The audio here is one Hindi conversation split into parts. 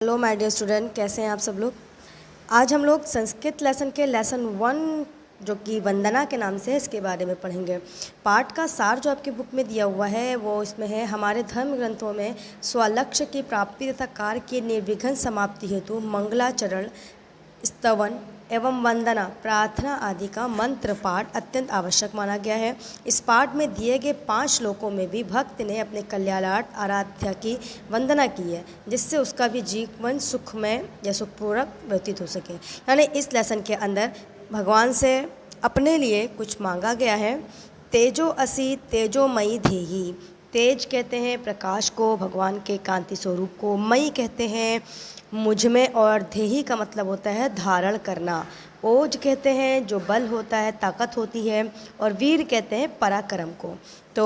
हेलो माय डियर स्टूडेंट, कैसे हैं आप सब लोग। आज हम लोग संस्कृत लेसन के लेसन 1 जो कि वंदना के नाम से है इसके बारे में पढ़ेंगे। पाठ का सार जो आपकी बुक में दिया हुआ है वो इसमें है, हमारे धर्म ग्रंथों में स्वलक्ष्य की प्राप्ति तथा कार्य की निर्विघ्न समाप्ति हेतु मंगलाचरण, स्तवन एवं वंदना, प्रार्थना आदि का मंत्र पाठ अत्यंत आवश्यक माना गया है। इस पाठ में दिए गए 5 श्लोकों में भी भक्त ने अपने कल्याणार्थ आराध्या की वंदना की है, जिससे उसका भी जीवन सुखमय या सुखपूर्वक व्यतीत हो सके। यानी इस लेसन के अंदर भगवान से अपने लिए कुछ मांगा गया है। तेजो असी तेजोमयी धेहि। तेज कहते हैं प्रकाश को, भगवान के कांति स्वरूप को। मई कहते हैं मुझ में, और धेहि का मतलब होता है धारण करना। ओज कहते हैं जो बल होता है, ताकत होती है। और वीर कहते हैं पराक्रम को। तो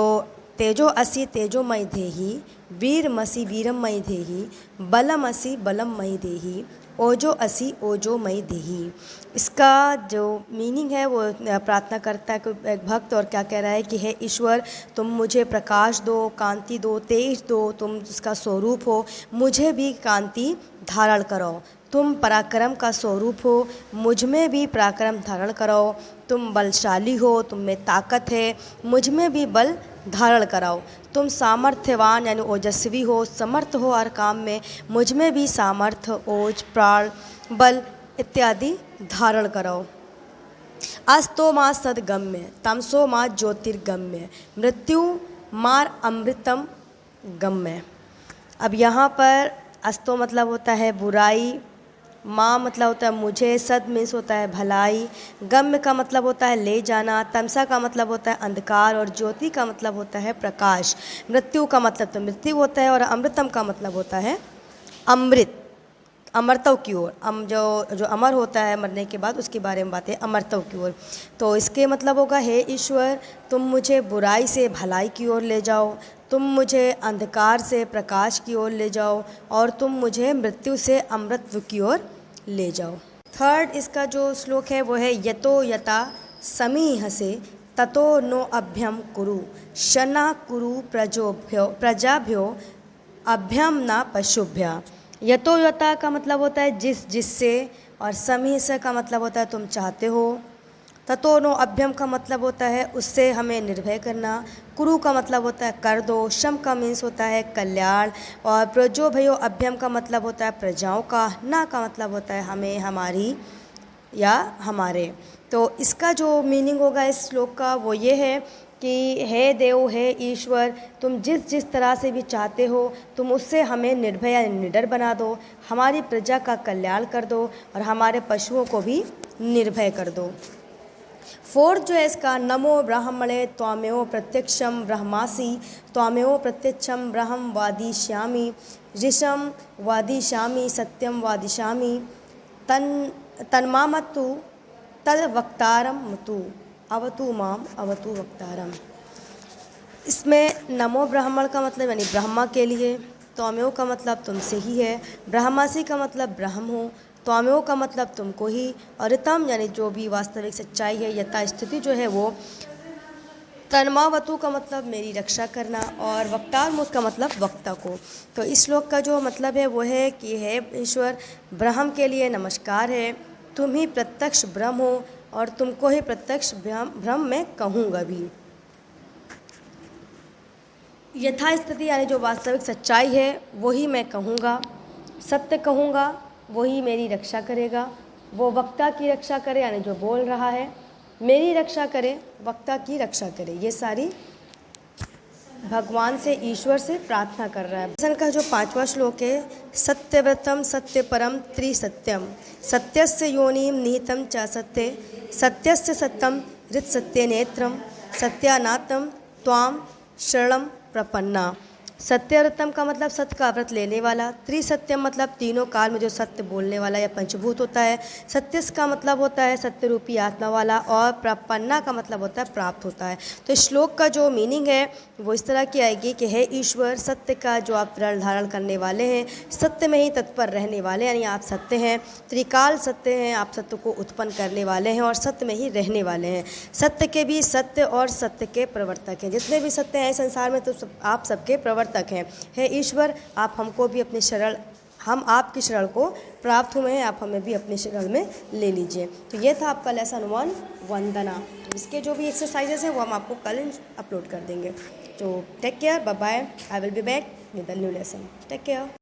तेजो असी तेजोमयी धेहि, वीरमसि वीरमयी धेहि, बलमसि बलमयी धेहि, ओजो असी ओजोमयी धेहि। इसका जो मीनिंग है वो प्रार्थना करता है कि एक भक्त, और क्या कह रहा है कि हे ईश्वर, तुम मुझे प्रकाश दो, कांति दो, तेज दो, तुम जिसका स्वरूप हो, मुझे भी कांति धारण करो। तुम पराक्रम का स्वरूप हो, मुझ में भी पराक्रम धारण करो। तुम बलशाली हो, तुम में ताकत है, मुझ में भी बल धारण कराओ। तुम सामर्थ्यवान यानी ओजस्वी हो, समर्थ हो हर काम में, मुझ में भी सामर्थ्य, ओज, प्राण, बल इत्यादि धारण कराओ। अस्तो माँ सदगम्य, तमसो माँ ज्योतिर्गम्य, मृत्यु मार अमृतम गम्य। अब यहाँ पर अस्तो मतलब होता है बुराई, माँ मतलब होता है मुझे, सद मीन्स होता है भलाई, गम्य का मतलब होता है ले जाना, तमसा का मतलब होता है अंधकार, और ज्योति का मतलब होता है प्रकाश। मृत्यु का मतलब तो मृत्यु होता है, और अमृतम का मतलब होता है अमृत, अमरतव की ओर। जो अमर होता है मरने के बाद, उसके बारे में बात है अमरतव की ओर। तो इसके मतलब होगा, हे ईश्वर, तुम मुझे बुराई से भलाई की ओर ले जाओ, तुम मुझे अंधकार से प्रकाश की ओर ले जाओ, और तुम मुझे मृत्यु से अमृतत्व की ओर ले जाओ। थर्ड इसका जो श्लोक है वो है, यतो यथा समीहसे ततो नो अभ्यम कुरु, शना कुरु प्रजाभ्यो अभ्यम ना पशुभ्या। यतो यथा का मतलब होता है जिस जिससे, और समीहस का मतलब होता है तुम चाहते हो। ततो नो अभ्यम का मतलब होता है उससे हमें निर्भय करना। कुरु का मतलब होता है कर दो। शम का मीन्स होता है कल्याण। और प्रजो भयो अभ्यम का मतलब होता है प्रजाओं का। ना का मतलब होता है हमें, हमारी या हमारे। तो इसका जो मीनिंग होगा इस श्लोक का वो ये है कि हे देव, हे ईश्वर, तुम जिस जिस तरह से भी चाहते हो तुम उससे हमें निर्भय या निडर बना दो, हमारी प्रजा का कल्याण कर दो, और हमारे पशुओं को भी निर्भय कर दो। फोर्थ जो है इसका, नमो ब्राह्मणे त्वामेव प्रत्यक्षम ब्रह्मासि, त्वामेव प्रत्यक्षम ब्रह्म वादिष्यामि, ऋषम वादिष्यामि, सत्यम वादिष्यामि, तन्मामतु तद वक्तारम मतु, अवतु माम अवतु वक्तारम। इसमें नमो ब्राह्मण का मतलब यानी ब्रह्मा के लिए, त्वामेव का मतलब तुमसे ही है, ब्रह्मासि का मतलब ब्रह्म हो, त्वामेव का मतलब तुमको ही, और ऋतम यानी जो भी वास्तविक सच्चाई है, यथा स्थिति जो है वो, तन्मावतु का मतलब मेरी रक्षा करना, और वक्तार मुख का मतलब वक्ता को। तो इस श्लोक का जो मतलब है वो है कि हे ईश्वर, ब्रह्म के लिए नमस्कार है, तुम ही प्रत्यक्ष ब्रह्म हो, और तुमको ही प्रत्यक्ष ब्रह्म मैं कहूँगा भी। यथा स्थिति यानी जो वास्तविक सच्चाई है वही मैं कहूँगा, सत्य कहूँगा, वही मेरी रक्षा करेगा। वो वक्ता की रक्षा करे यानी जो बोल रहा है, मेरी रक्षा करे, वक्ता की रक्षा करे। ये सारी भगवान से, ईश्वर से प्रार्थना कर रहा है। लेसन का जो 5वां श्लोक है, सत्यव्रतम सत्यपरम त्रिसत्यम, सत्यस्य योनिम निहितम च सत्ये, सत्यस्य सत्यम हृत सत्य नेत्रम, सत्यानातम त्वाम शरणम प्रपन्ना। सत्यव्रतम का मतलब सत्य का व्रत लेने वाला, त्रिसत्यम मतलब तीनों काल में जो सत्य बोलने वाला या पंचभूत होता है, सत्यस का मतलब होता है सत्य रूपी आत्मा वाला, और प्रपन्ना का मतलब होता है प्राप्त होता है। तो इस श्लोक का जो मीनिंग है वो इस तरह की आएगी कि हे ईश्वर, सत्य का जो आप प्रण धारण करने वाले हैं, सत्य में ही तत्पर रहने वाले, यानी आप सत्य हैं, त्रिकाल सत्य हैं, आप सत्य को उत्पन्न करने वाले हैं और सत्य में ही रहने वाले हैं। सत्य के भी सत्य और सत्य के प्रवर्तक हैं। जितने भी सत्य हैं संसार में तो आप सबके प्रवर्तक हैं। हे ईश्वर, आप हमको भी अपने शरण हम आपकी शरण को प्राप्त हुए हैं, आप हमें भी अपनी शरण में ले लीजिए। तो ये था आपका लेसन 1 वंदना। तो इसके जो भी एक्सरसाइजेस हैं वो हम आपको कल अपलोड कर देंगे। तो take care, bye bye. I will be back with a new lesson. Take care.